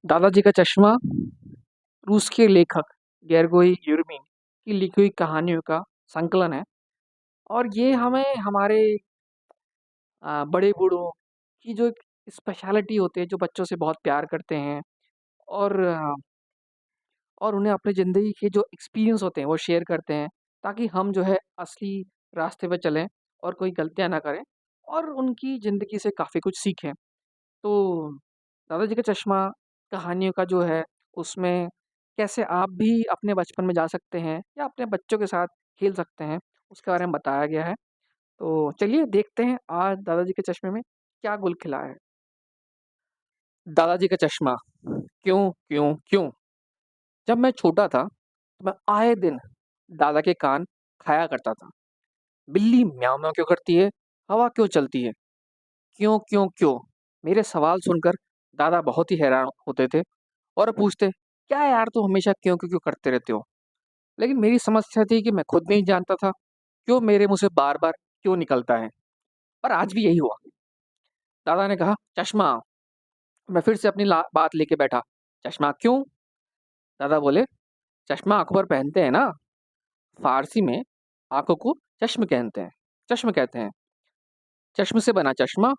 दादाजी का चश्मा रूस के लेखक गेरगोई यूरमीन की लिखी हुई कहानियों का संकलन है। और ये हमें हमारे बड़े बूढ़ों की जो एक स्पेशलिटी होती है, जो बच्चों से बहुत प्यार करते हैं और और उन्हें अपनी ज़िंदगी के जो एक्सपीरियंस होते हैं वो शेयर करते हैं, ताकि हम जो है असली रास्ते पे चलें और कोई गलतियाँ ना करें और उनकी ज़िंदगी से काफ़ी कुछ सीखें। तो दादाजी का चश्मा कहानियों का जो है, उसमें कैसे आप भी अपने बचपन में जा सकते हैं या अपने बच्चों के साथ खेल सकते हैं, उसके बारे में बताया गया है। तो चलिए देखते हैं आज दादाजी के चश्मे में क्या गुल खिला है। दादाजी का चश्मा। क्यों, क्यों, क्यों? जब मैं छोटा था, तो मैं आए दिन दादा के कान खाया करता था। बिल्ली म्याऊं-म्याऊं क्यों करती है? हवा क्यों चलती है? क्यों, क्यों, क्यों? मेरे सवाल सुनकर दादा बहुत ही हैरान होते थे और पूछते, "क्या यार तुम हमेशा क्यों, क्यों, क्यों करते रहते हो?" लेकिन मेरी समस्या थी कि मैं खुद नहीं जानता था, क्यों मेरे मुँह से बार-बार क्यों निकलता है। और आज भी यही हुआ। दादा ने कहा, "चश्मा।" मैं फिर से अपनी बात लेके बैठा। "चश्मा क्यों?" दादा बोले, "चश्मा आँखों पर पहनते हैं ना, फ़ारसी में आँखों को चश्म कहते हैं। चश्म से बना चश्मा,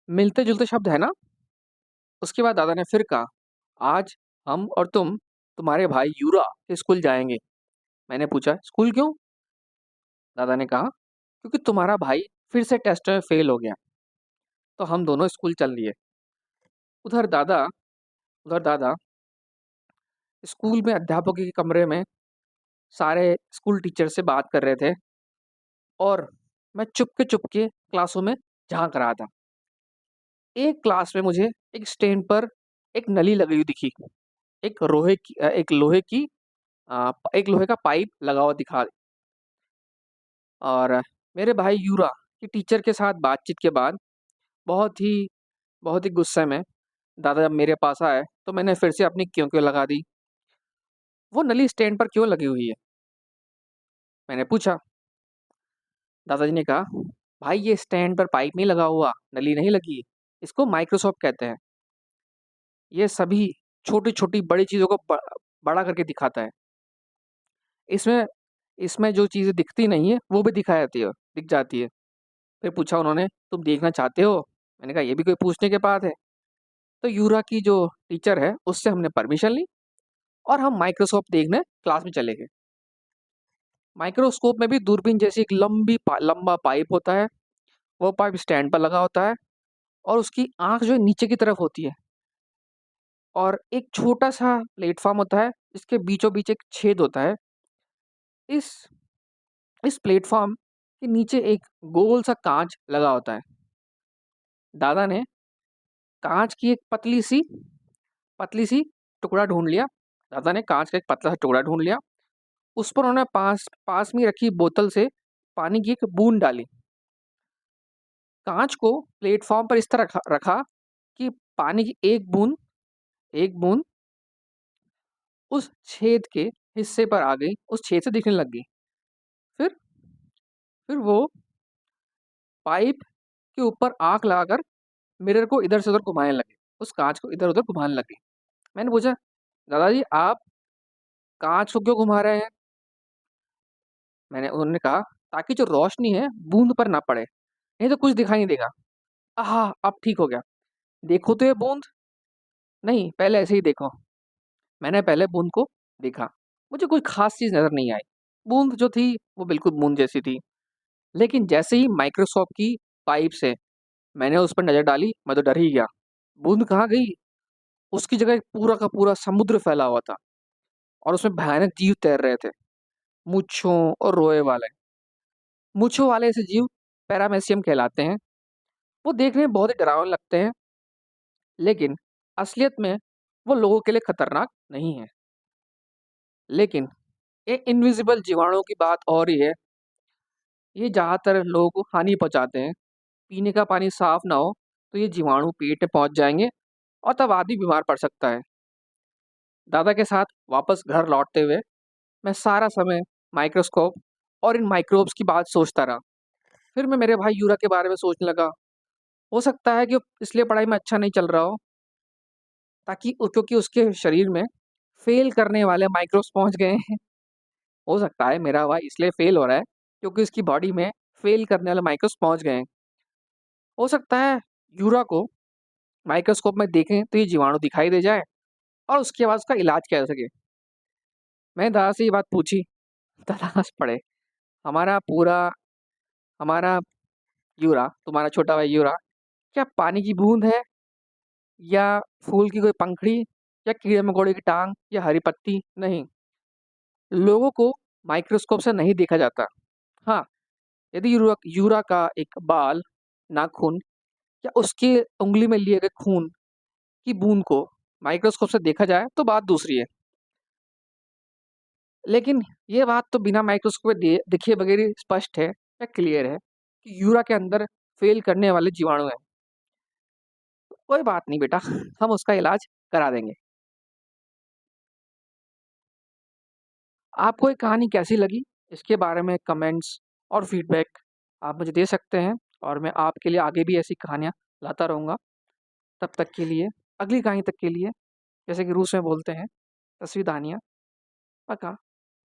मिलते-जुलते शब्द है ना?" उसके बाद दादा ने फिर कहा, "आज हम और तुम्हारे भाई यूरा के स्कूल जाएँगे।" मैंने पूछा, "स्कूल क्यों?" दादा ने कहा, "क्योंकि तुम्हारा भाई फिर से टेस्ट में फ़ेल हो गया, तो हम दोनों स्कूल चल दिए।" उधर दादा उधर दादा स्कूल में अध्यापकों के कमरे में सारे स्कूल टीचर से बात कर रहे थे और मैं चुपके-चुपके क्लासों में झाँक रहा था। एक क्लास में मुझे एक स्टैंड पर एक नली लगी हुई दिखी। एक लोहे का पाइप लगा हुआ दिखा। और मेरे भाई यूरा की टीचर के साथ बातचीत के बाद बहुत ही बहुत ही गुस्से में दादा जब मेरे पास आए, तो मैंने फिर से अपनी क्यों-क्यों लगा दी। "वो नली स्टैंड पर क्यों लगी हुई है?" मैंने पूछा। दादाजी ने कहा, "भाई ये स्टैंड पर पाइप नहीं लगा हुआ, नली नहीं लगी। इसको माइक्रोस्कोप कहते हैं। ये सभी छोटी-छोटी बड़ी चीज़ों को बड़ा करके दिखाता है। इसमें इसमें जो चीज़ें दिखती नहीं है, वो भी दिख जाती है।" फिर पूछा उन्होंने, "तुम देखना चाहते हो?" मैंने कहा, "ये भी कोई पूछने की बात है?" तो यूरा की जो टीचर है, उससे हमने परमिशन ली और हम माइक्रोस्कोप देखने क्लास में चले गए। माइक्रोस्कोप में भी दूरबीन जैसी एक लंबा पाइप होता है। वो पाइप स्टैंड पर लगा होता है और उसकी आँख जो है नीचे की तरफ होती है और एक छोटा-सा प्लेटफ़ॉर्म होता है, जिसके बीचों-बीच एक छेद होता है। इस इस प्लेटफ़ॉर्म के नीचे एक गोल-सा काँच लगा होता है। दादा ने काँच की एक पतली-सी टुकड़ा ढूँढ लिया। दादा ने काँच का एक पतला-सा टुकड़ा ढूँढ लिया। उस पर उन्होंने पास पास में रखी बोतल से पानी की एक बूँद डाली। काँच को प्लेटफ़ॉर्म पर इस तरह रखा रखा कि पानी की एक बूँद उस छेद के हिस्से पर आ गई, उस छेद से दिखने लग गई। फिर फिर वो पाइप के ऊपर आँख लगाकर मिरर को इधर से उधर घुमाने लगे। उस काँच को इधर-उधर घुमाने लगे। मैंने पूछा, "दादाजी आप काँच को क्यों घुमा रहे हैं?" उन्होंने कहा, "ताकि जो रोशनी है बूँद पर ना पड़े, नहीं तो कुछ दिखाई नहीं देगा।" आहा! अब ठीक हो गया। "देखो तो ये बूँद।" "नहीं, पहले ऐसे ही देखो।" मैंने पहले बूँद को देखा। मुझे कोई ख़ास चीज़ नज़र नहीं आई। बूँद जो थी, वो बिल्कुल बूँद जैसी थी। लेकिन जैसे ही माइक्रोस्कोप की पाइप से मैंने उस पर नज़र डाली, मैं तो डर ही गया। बूँद कहाँ गई? उसकी जगह एक पूरा का पूरा समुद्र फैला हुआ था और उसमें भयानक जीव तैर रहे थे, मूंछों और रोए वाले। मूंछों वाले ऐसे जीव पैरामेसियम कहलाते हैं। वो देखने में बहुत ही डरावने लगते हैं, लेकिन असलियत में वो लोगों के लिए खतरनाक नहीं है। लेकिन ये इनविजिबल जीवाणुओं की बात और ही है। ये ज़्यादातर लोगों को हानि पहुँचाते हैं। पीने का पानी साफ ना हो, तो ये जीवाणु पेट में पहुँच जाएँगे और तब आदमी बीमार पड़ सकता है। दादा के साथ वापस घर लौटते हुए मैं सारा समय माइक्रोस्कोप और इन माइक्रोब्स की बात सोचता रहा। फिर मैं मेरे भाई यूरा के बारे में सोचने लगा। हो सकता है कि वो इसलिए पढ़ाई में अच्छा नहीं चल रहा हो, ताकि क्योंकि उसके शरीर में फेल करने वाले माइक्रोब्स पहुंच गए हैं। हो सकता है मेरा हवा इसलिए फेल हो रहा है क्योंकि उसकी बॉडी में फेल करने वाले माइक्रोब्स पहुंच गए हैं। हो सकता है यूरा को माइक्रोस्कोप में देखें तो ये जीवाणु दिखाई दे जाए और उसके बाद उसका इलाज किया जा सके। मैंने दादा से ये बात पूछी। दादा हंस पड़े। हमारा पूरा हमारा यूरा, तुम्हारा छोटा भाई यूरा, क्या पानी की बूंद है, या फूल की कोई पंखड़ी, या कीड़े मकोड़े की टांग, या हरी पत्ती? नहीं, लोगों को माइक्रोस्कोप से नहीं देखा जाता। हाँ, यदि यूरा का एक बाल, नाखून, या उसके उंगली में लिए गए खून की बूंद को माइक्रोस्कोप से देखा जाए तो बात दूसरी है। लेकिन ये बात तो बिना माइक्रोस्कोप दिखे बगैर ही स्पष्ट है या क्लियर है कि यूरा के अंदर फेल करने वाले जीवाणु हैं। कोई बात नहीं बेटा, हम उसका इलाज करा देंगे। आपको ये कहानी कैसी लगी, इसके बारे में कमेंट्स और फीडबैक आप मुझे दे सकते हैं, और मैं आपके लिए आगे भी ऐसी कहानियाँ लाता रहूँगा। तब तक के लिए, अगली कहानी तक के लिए, जैसे कि रूस में बोलते हैं, तस्वीर दानिया, पका।